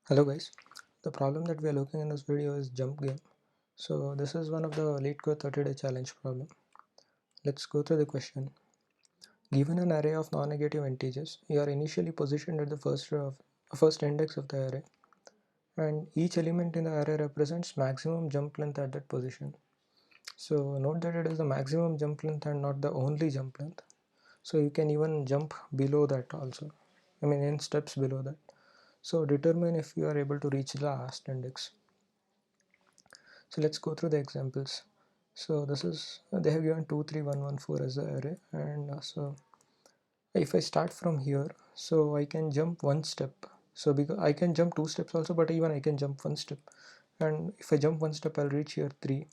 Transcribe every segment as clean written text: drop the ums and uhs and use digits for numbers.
Hello guys, the problem that we are looking in this video is jump game. So this is one of the LeetCode 30-day challenge problem. Let's go through the question. Given an array of non-negative integers, you are initially positioned at the first index of the array, and each element in the array represents maximum jump length at that position. So note that it is the maximum jump length and not the only jump length. So you can even jump below that also. I mean in steps below that. So determine if you are able to reach the last index. So let's go through the examples. So this is they have given 2 3 1 1 4 as the array, and so if I start from here, so I can jump one step. So because I can jump two steps also, but even I can jump one step, and if I jump one step I'll reach here 3,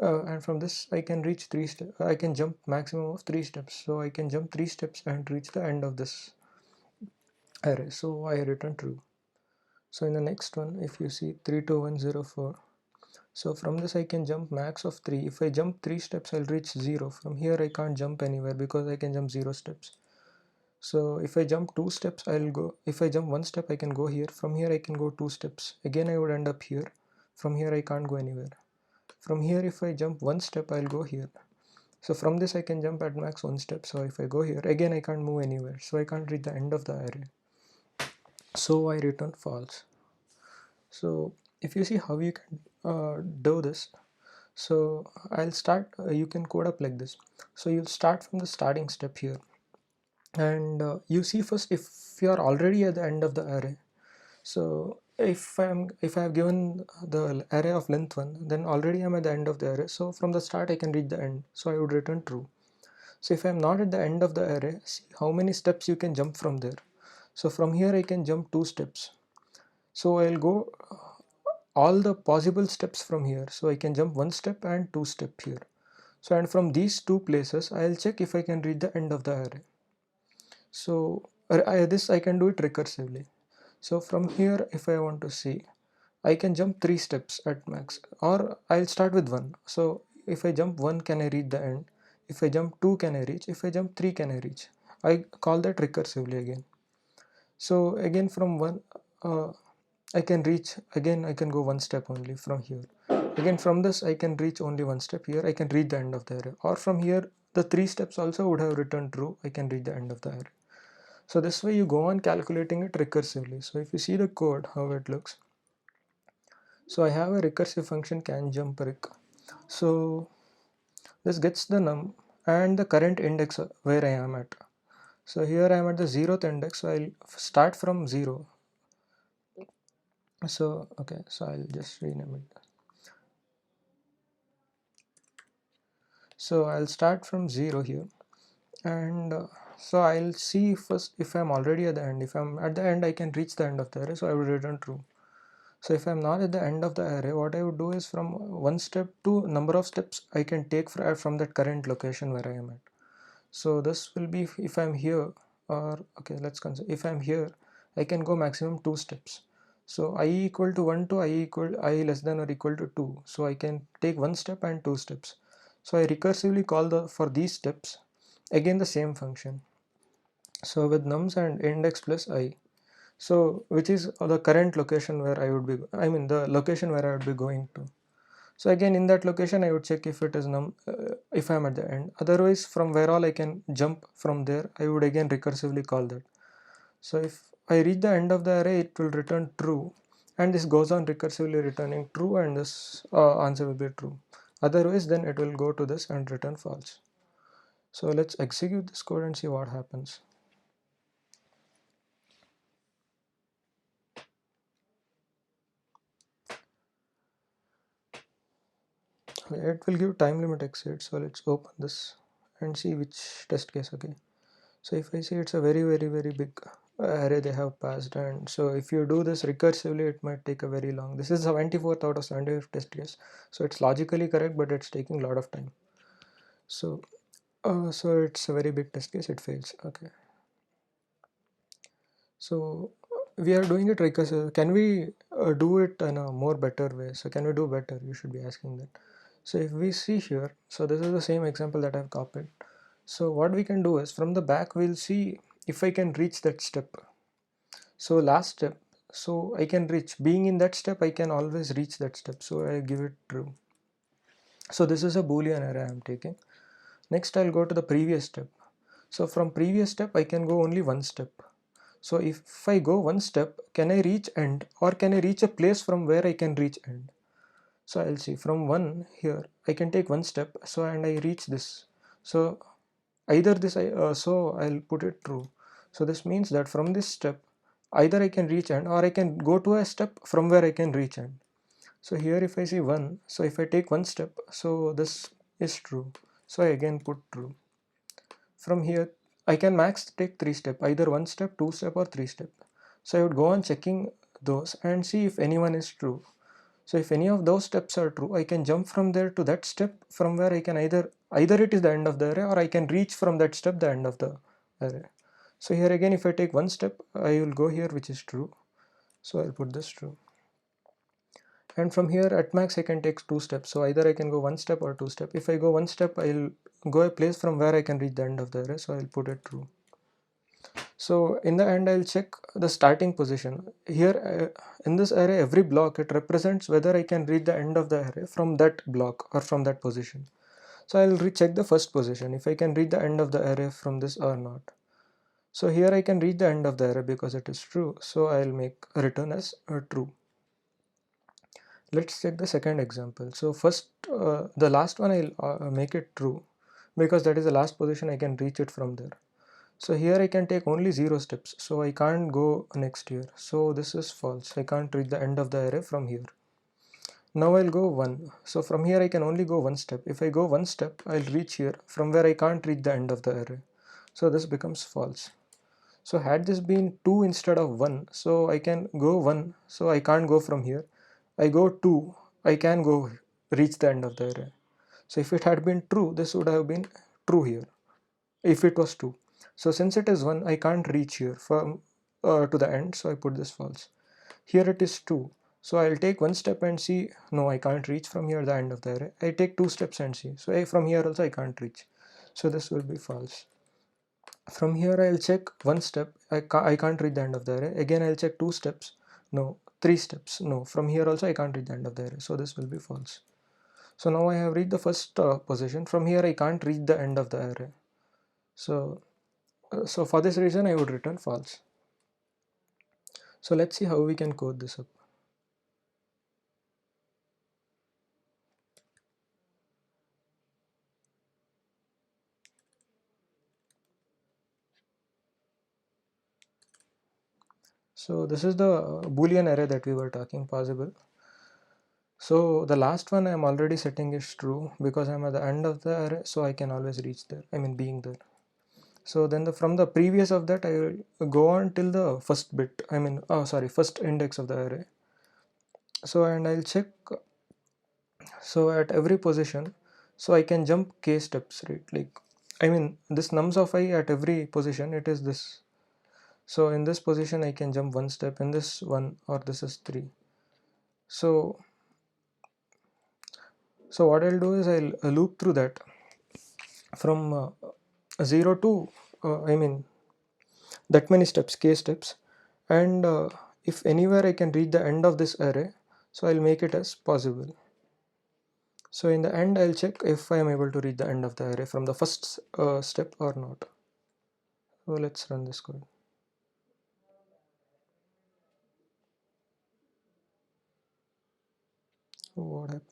and from this I can reach 3 steps. I can jump maximum of 3 steps, so I can jump 3 steps and reach the end of this array. So I return true. So in the next one, if you see 3 2 1 0 4, so from this I can jump max of 3. If I jump 3 steps I'll reach 0. From here I can't jump anywhere because I can jump 0 steps. So if I jump 2 steps I'll go, if I jump 1 step I can go here. From here I can go 2 steps. Again I would end up here. From here I can't go anywhere. From here if I jump 1 step I'll go here. So from this I can jump at max 1 step. So if I go here, again I can't move anywhere. So I can't reach the end of the array. So I return false. So if you see how you can do this, so I'll start, you can code up like this. So you'll start from the starting step here, and you see first if you are already at the end of the array. So if I have given the array of length 1, then already I'm at the end of the array. So from the start I can reach the end, so I would return true. So if I'm not at the end of the array, see how many steps you can jump from there. So from here I can jump 2 steps. So I'll go all the possible steps from here. So I can jump 1 step and 2 step here. So and from these two places I'll check if I can reach the end of the array. So this I can do it recursively. So from here if I want to see, I can jump 3 steps at max, or I'll start with 1. So if I jump 1, can I reach the end? If I jump 2, can I reach? If I jump 3, can I reach? I call that recursively again. So again from 1, I can reach, again I can go 1 step only from here. Again from this I can reach only 1 step here. I can reach the end of the array, or from here the 3 steps also would have returned true. I can reach the end of the array. So this way you go on calculating it recursively. So if you see the code how it looks, so I have a recursive function can jump rec. So this gets the num and the current index where I am at. So here I am at the 0th index, so I'll start from 0. So okay, so I'll just rename it. So I'll start from 0 here, and so I'll see first if I'm already at the end. If I'm at the end I can reach the end of the array, so I will return true. So if I'm not at the end of the array, what I would do is from 1 step to number of steps I can take from that current location where I am at. So this will be if I'm here, or okay, let's consider if I'm here I can go maximum 2 steps. So I equal to 1 to I less than or equal to 2. So I can take 1 step and 2 steps. So I recursively call for these steps again the same function. So with nums and index plus I, so which is the current location where I would be, I mean the location where I would be going to. So again in that location I would check if it is if I'm at the end. Otherwise from where all I can jump from there, I would again recursively call that. So if I reach the end of the array, it will return true, and this goes on recursively returning true, and this answer will be true. Otherwise then it will go to this and return false. So let's execute this code and see what happens. It will give time limit exceed. So let's open this and see which test case. Okay, so if I see it's a very big array they have passed, and so if you do this recursively it might take a very long. This is 74th out of 75 test case, so it's logically correct but it's taking a lot of time. So so it's a very big test case, it fails. Okay, so we are doing it recursive. Can we do it in a more better way? So can we do better? You should be asking that. So if we see here, so this is the same example that I've copied. So what we can do is from the back we'll see if I can reach that step. So last step, so I can reach, being in that step I can always reach that step, so I give it true. So this is a boolean array I am taking. Next I'll go to the previous step. So from previous step I can go only one step. So if I go one step, can I reach end, or can I reach a place from where I can reach end? So I'll see from one here I can take one step, so and I reach this. So either this so I'll put it true. So this means that from this step either I can reach end, or I can go to a step from where I can reach end. So here if I see 1, so if I take one step, so this is true, so I again put true. From here I can max take 3 step, either 1 step, 2 step, or 3 step. So I would go on checking those and see if anyone is true. So if any of those steps are true, I can jump from there to that step from where I can either it is the end of the array, or I can reach from that step the end of the array. So here again if I take one step, I will go here which is true, so I'll put this true. And from here at max I can take 2 steps, so either I can go 1 step or 2 step. If I go 1 step, I'll go a place from where I can reach the end of the array, so I'll put it true. So in the end I'll check the starting position. Here in this array every block it represents whether I can reach the end of the array from that block or from that position. So I'll recheck the first position if I can reach the end of the array from this or not. So here I can reach the end of the array because it is true, so I'll make a return as true. Let's check the second example. So first the last one I'll make it true because that is the last position I can reach it from there. So here I can take only 0 steps, so I can't go next here, so this is false. I can't reach the end of the array from here. Now I'll go 1, so from here I can only go 1 step. If I go 1 step, I'll reach here from where I can't reach the end of the array, so this becomes false. So had this been 2 instead of 1, so I can go 1, so I can't go from here. I go 2, I can go reach the end of the array. So if it had been true, this would have been true here if it was 2. So since it is 1, I can't reach here from to the end, so I put this false. Here it is 2, so I'll take 1 step and see, no, I can't reach from here the end of the array. I take 2 steps and see, so from here also I can't reach, so this will be false. From here I'll check 1 step, I can't reach the end of the array. Again I'll check 2 steps, no. 3 steps, no. From here also I can't reach the end of the array, so this will be false. So now I have reached the first position. From here I can't reach the end of the array, so for this reason I would return false. So let's see how we can code this up. So this is the boolean array that we were talking possible. So the last one I'm already setting is true because I'm at the end of the array, so I can always reach there, I mean being there. So then from the previous of that I will go on till the first bit, I mean first index of the array. So and I'll check, so at every position, so I can jump k steps, right? Like, I mean this nums of I at every position, it is this. So in this position I can jump 1 step, in this 1, or this is 3. So what I'll do is I'll loop through that from 0 to I mean that many steps, k steps, and if anywhere I can reach the end of this array, so I'll make it as possible. So in the end I'll check if I am able to reach the end of the array from the first step or not. So let's run this code. What happened?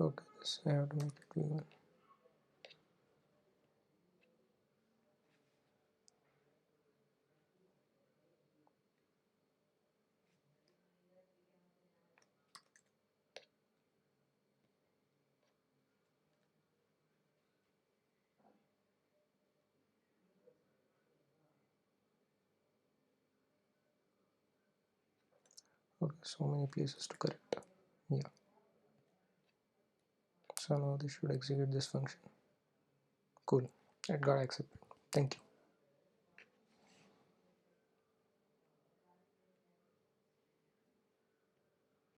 Okay, this I have to make it v1. Okay, so many places to correct. Yeah. So now this should execute this function. Cool. It got accepted. Thank you.